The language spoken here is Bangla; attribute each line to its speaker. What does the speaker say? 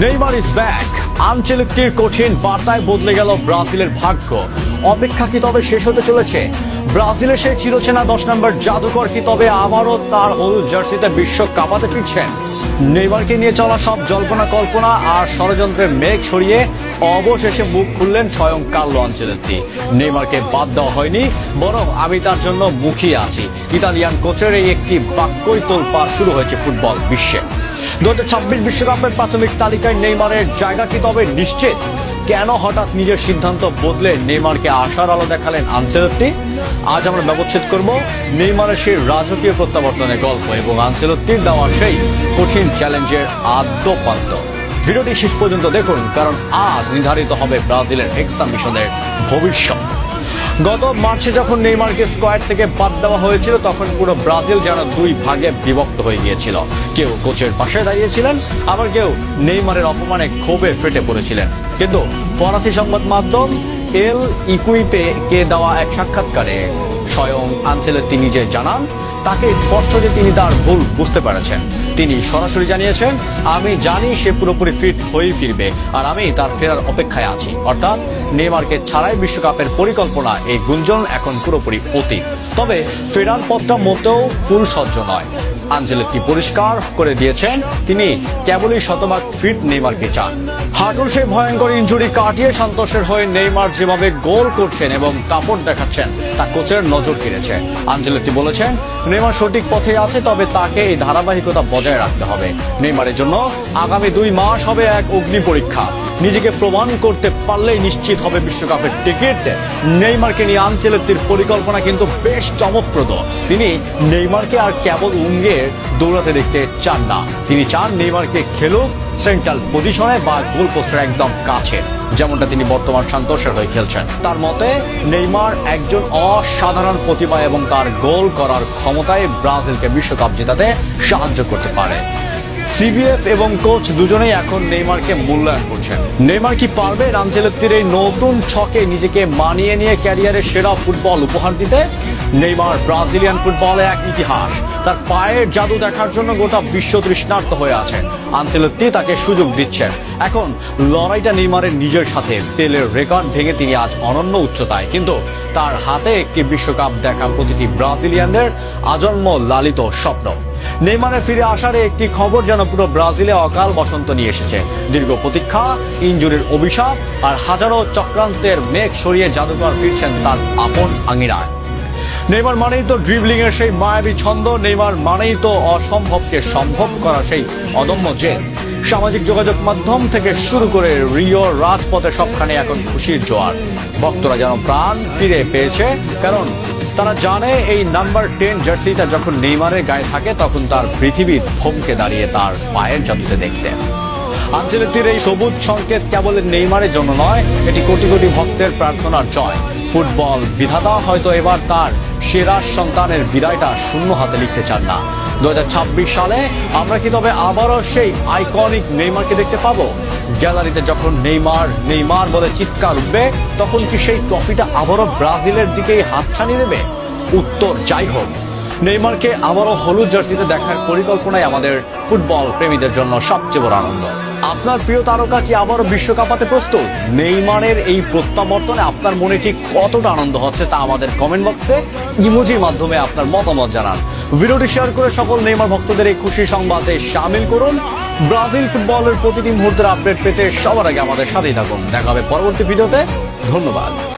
Speaker 1: Neymar is back. আনচেলত্তির কঠিন বার্তায় বদলে গেল ব্রাজিলের ভাগ্য। অপেক্ষা কি তবে শেষ হতে চলেছে? ব্রাজিলের সেই চিরচেনা 10 নম্বর জাদুকর কি তবে আবারও তার হলুদ জার্সিতে বিশ্ব কাঁপাতে ফিরছেন? নেইমারকে নিয়ে চলা সব জল্পনা কল্পনা আর ষড়যন্ত্রের মেঘ ছড়িয়ে অবশেষে মুখ খুললেন স্বয়ং কার্লো আনচেলত্তি। নেইমারকে বাদ দেওয়া হয়নি, বরং আমি তার জন্য মুখিয়ে আছি। ইতালিয়ান কোচের এই একটি বাক্যই তোলপাড় শুরু হয়েছে ফুটবল বিশ্বে। 2026 বিশ্বকাপের প্রাথমিক তালিকায় নেইমারের জায়গা কি তবে নিশ্চিত? কেন হঠাৎ নিজের সিদ্ধান্ত বদলে নেইমারকে আশার আলো দেখালেন আনচেলত্তি? আজ আমরা ব্যবচ্ছেদ করব নেইমারের সেই রাজকীয় প্রত্যাবর্তনের গল্প এবং আনচেলত্তির দেওয়া সেই কঠিন চ্যালেঞ্জের আদ্যপান্ত। ভিডিওটি শেষ পর্যন্ত দেখুন, কারণ আজ নির্ধারিত হবে ব্রাজিলের হেক্সা মিশনের ভবিষ্যৎ। গত মার্চে যখন নেইমারকে স্কোয়াড থেকে বাদ দেওয়া হয়েছিল, তখন পুরো ব্রাজিল যেন দুই ভাগে বিভক্ত হয়ে গিয়েছিল। কেউ কোচের পাশে দাঁড়িয়েছিলেন, আবার কেউ নেইমারের অপমানে ক্ষোভে ফেটে পড়েছিলেন। কিন্তু ফরাসি সংবাদ মাধ্যম এল ইকুইপে কে দেওয়া এক সাক্ষাৎকারে স্বয়ং আনচেলত্তি নিজে জানান, তাকে স্পষ্ট যে তিনি তার ভুল বুঝতে পেরেছেন। তিনি সরাসরি জানিয়েছেন, আমি জানি সে পুরোপুরি ফিট হয়ে ফিরবে আর আমি তার ফেরার অপেক্ষায় আছি। অর্থাৎ নেইমারকে ছাড়াই বিশ্বকাপের পরিকল্পনা, এই গুঞ্জন এখন পুরোপুরি অতীত। তবে ফেরার পথটা মোটেও ফুলসজ্জ নয়। আনচেলত্তি পরিষ্কার করে দিয়েছেন, তিনি কেবলই শতভাগ ফিট নেইমারকে চান। হাঁটুর সেই ভয়ঙ্কর ইনজুরি কাটিয়ে সন্তোষের হয়ে নেইমার যেভাবে গোল করছেন এবং কাপড় দেখাচ্ছেন, তা কোচের নজর কেড়েছে। আনচেলত্তি বলেছেন, নেইমার সঠিক পথে আছে, তবে তাকে এই ধারাবাহিকতা বজায় রাখতে হবে। নেইমারের জন্য আগামী 2 মাস হবে এক অগ্নি পরীক্ষা। নিজেকে প্রমাণ করতে পারলেই নিশ্চিত হবে বিশ্বকাপের টিকিট। নেইমারকে নিয়ে আনচেলত্তির পরিকল্পনা কিন্তু বেশ চমকপ্রদ। তিনি নেইমারকে আর কেবল উঙ্গে দৌড়াতে দেখতে চান না, তিনি চান নেইমারকে খেলুক সেন্ট্রাল পজিশনে বা গোল পোস্টের একদম কাছে, যেমনটা তিনি বর্তমান সান্তোসের হয়ে খেলছেন। তার মতে নেইমার একজন অসাধারণ প্রতিভা এবং তার গোল করার ক্ষমতায় ব্রাজিলকে বিশ্বকাপ জেতাতে সাহায্য করতে পারে। সিবিএফ এবং কোচ দুজনেই এখন নেইমারকে মূল্যায়ন করছেন। নেইমার কি পারবে আনচেলত্তির এই নতুন ছকে নিজেকে মানিয়ে নিয়ে ক্যারিয়ারের সেরা ফুটবল উপহার দিতে? নেইমার ব্রাজিলিয়ান ফুটবলে এক ইতিহাস। তার পায়ের জাদু দেখার জন্য গোটা বিশ্ব তৃষ্ণার্ত হয়ে আছে। আনচেলত্তি তাকে সুযোগ দিচ্ছেন। এখন লড়াইটা নেইমারের নিজের সাথে। পেলের রেকর্ড ভেঙে তিনি আজ অনন্য উচ্চতায়, কিন্তু তার হাতে একটি বিশ্বকাপ দেখা প্রতিটি ব্রাজিলিয়ানদের আজন্ম লালিত স্বপ্ন। নেইমারের ফিরে আসার একটি খবর যেন পুরো ব্রাজিলে অকাল বসন্ত নিয়ে এসেছে। দীর্ঘ প্রতীক্ষা, ইনজুরির অভিশাপ আর হাজারো চক্রান্তের মেঘ সরিয়ে জাদুকর ফিরছেন তার আপন আঙিনায়। নেইমার মানেই তো ড্রিবলিং এর সেই মায়াবী ছন্দ, নেইমার মানেই তো অসম্ভবকে সম্ভব করা সেই অদম্য জেদ। সামাজিক যোগাযোগ মাধ্যম থেকে শুরু করে রিও রাজপথে সবখানে এখন খুশির জোয়ার। ভক্তরা যেন প্রাণ ফিরে পেয়েছে, কারণ তারা জানে এই নাম্বার 10 জার্সিটা যখন নেইমারের গায়ে থাকে, তখন তার পৃথিবী থমকে দাঁড়িয়ে তার পায়ের জাদুতে দেখতে। আনচেলত্তির এই সবুজ সংকেত কেবল নেইমারের জন্য নয়, এটি কোটি কোটি ভক্তের প্রার্থনার জয়। ফুটবল বিধাতা হয়তো এবার তার সেরা সন্তানের বিদায়টা শূন্য হাতে লিখতে চান না। 2026 সালে আমরা কি তবে আবারও সেই আইকনিক নেইমারকে দেখতে পাবো? গ্যালারিতে যখন নেইমার নেইমার বলে চিৎকার উঠবে, তখন কি সেই ট্রফিটা আবারও ব্রাজিলের দিকেই হাতছানি দেবে? উত্তর যাই হোক, নেইমারকে আবারও হলুদ জার্সিতে দেখার পরিকল্পনাই আমাদের ফুটবল প্রেমীদের জন্য সবচেয়ে বড় আনন্দ। আপনার প্রিয় তারকা কি আবারও বিশ্বকাপাতে প্রস্তুত? নেইমারের এই প্রত্যাবর্তনে আপনার মনে ঠিক কতটা আনন্দ হচ্ছে তা আমাদের কমেন্ট বক্সে ইমোজির মাধ্যমে আপনার মতামত জানান। ভিডিওটি শেয়ার করে সকল নেইমার ভক্তদের এই খুশি সংবাদে শামিল করুন। ব্রাজিল ফুটবলের প্রতিটি মুহূর্তের আপডেট পেতে সবার আগে আমাদের সাথেই থাকুন। দেখা হবে পরবর্তী ভিডিওতে। ধন্যবাদ।